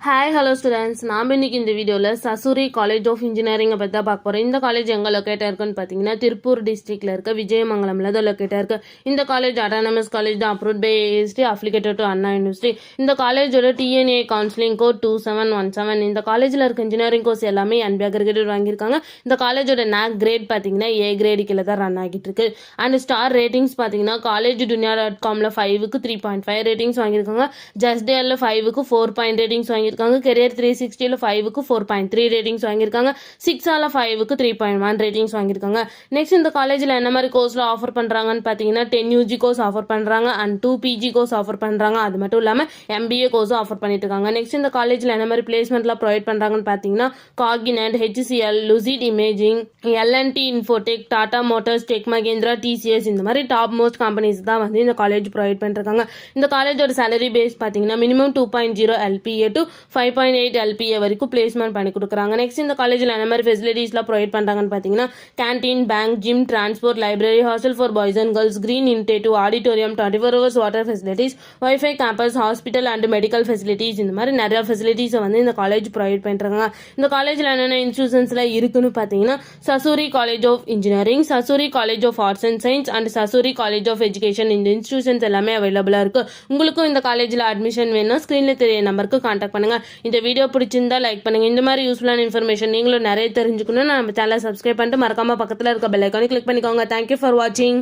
Hi hello students, நாம் இன்னைக்கு இந்த வீடியோவில் சசூரி காலேஜ் ஆஃப் இன்ஜினியரிங்கை பற்றி தான் பார்க்க போகிறோம். இந்த காலேஜ் எங்கே லொக்கேட்டாக இருக்குன்னு பார்த்தீங்கன்னா திருப்பூர் டிஸ்ட்ரிக்டில் இருக்க விஜயமங்கலமில் தான் லொக்கேட்டாக இருக்குது. இந்த காலேஜ் அட்டானமஸ் காலேஜ் தான், approved by AST, affiliated to Anna university. இந்த காலேஜோட டிஎன்ஏ கவுன்சிலிங் கோட் 2717. இந்த காலேஜில் இருக்க இன்ஜினியரிங் கோர்ஸ் எல்லாமே என்பி அக்ரிகேட்டட் வாங்கியிருக்காங்க. இந்த காலேஜோட NAC கிரேட் பார்த்தீங்கன்னா ஏ கிரேடு கீழே தான் ரன் ஆகிட்டு இருக்கு. அண்ட் ஸ்டார் ரேட்டிங்ஸ் பார்த்தீங்கன்னா காலேஜ் dunia.comல 5க்கு 3.5 ரேட்டிங்ஸ் வாங்கியிருக்காங்க. ஜஸ்ட் டேல 5க்கு 4 ரேட்டிங்ஸ் வாங்கியிருக்காங்க. கெரியர் 360ல 5க்கு 4.3 ரேட்டிங்ஸ் வாங்கியிருக்காங்க. 6ஆல 5க்கு 3.1 ரேட்டிங்ஸ் வாங்கியிருக்காங்க. நெக்ஸ்ட் இந்த காலேஜில் என்ன மாதிரி கோர்ஸ்ல ஆஃபர் பண்றாங்கன்னு பார்த்தீங்கன்னா 10 UG கோர்ஸ் ஆஃபர் பண்றாங்க அண்ட் 2 PG கோர்ஸ் ஆஃபர் பண்றாங்க. அது மட்டும் இல்லாமல் MBA கோர்ஸும் ஆஃபர் பண்ணிட்டு இருக்காங்க. நெக்ஸ்ட் இந்த காலேஜில் என்ன மாதிரி பிளேஸ்மெண்ட்லாம் ப்ரொவைட் பண்றாங்கன்னு பார்த்தீங்கன்னா Cognizant, HCL, Lucid Imaging, L&T Infotech, Tata Motors, Tech Mahindra, TCS இந்த மாதிரி டாப் மோஸ்ட் கம்பெனிஸ் தான் வந்து இந்த காலேஜ் ப்ரொவைட் பண்ணிருக்காங்க. இந்த காலேஜோட சேலரி பேஸ் பார்த்தீங்கன்னா மினிமம் 2.0 LPA டு 5.8 LPA வரைக்கும் பிளேஸ்மெண்ட் பண்ணி கொடுக்குறாங்க. நெக்ஸ்ட் இந்த காலேஜில் என்ன மாதிரி ஃபெசிலிட்டிஸ்லாம் ப்ரொவைட் பண்ணுறாங்கன்னு பார்த்தீங்கன்னா canteen, bank, gym, transport, library, hostel for boys and girls, green initiative, auditorium, 24 hours water facilities, wifi campus, hospital and medical facilities இந்த மாதிரி நிறைய ஃபெசிலிட்டிஸை வந்து இந்த காலேஜ் ப்ரொவைட் பண்ணுறாங்க. இந்த காலேஜில் என்னென்ன இன்ஸ்டியூஷன்ஸ்லாம் இருக்குன்னு பார்த்தீங்கன்னா Sasurie college of engineering, Sasurie college of arts and science and Sasurie college of education. இந்த இன்ஸ்டியூஷன்ஸ் எல்லாமே அவைலபிளாக இருக்குது. உங்களுக்கும் இந்த காலேஜில் அட்மிஷன் வேணும்னா ஸ்க்ரீனில் தெரிய நம்பருக்கு கான்டாக்ட் பண்ணுங்க. இந்த வீடியோ பிடிச்சிருந்தா லைக் பண்ணுங்க. இந்த மாதிரி யூஸ்ஃபுல்லான இன்ஃபர்மேஷன் நீங்களும் நிறைய தெரிஞ்சுக்கணும். நம்ம சேனலை சப்ஸ்கிரைப் பண்ணிட்டு மறக்காம பக்கத்தில் இருக்க பெல் ஐகானை கிளிக் பண்ணிக்கோங்க. தேங்க்யூ ஃபார் வாட்சிங்.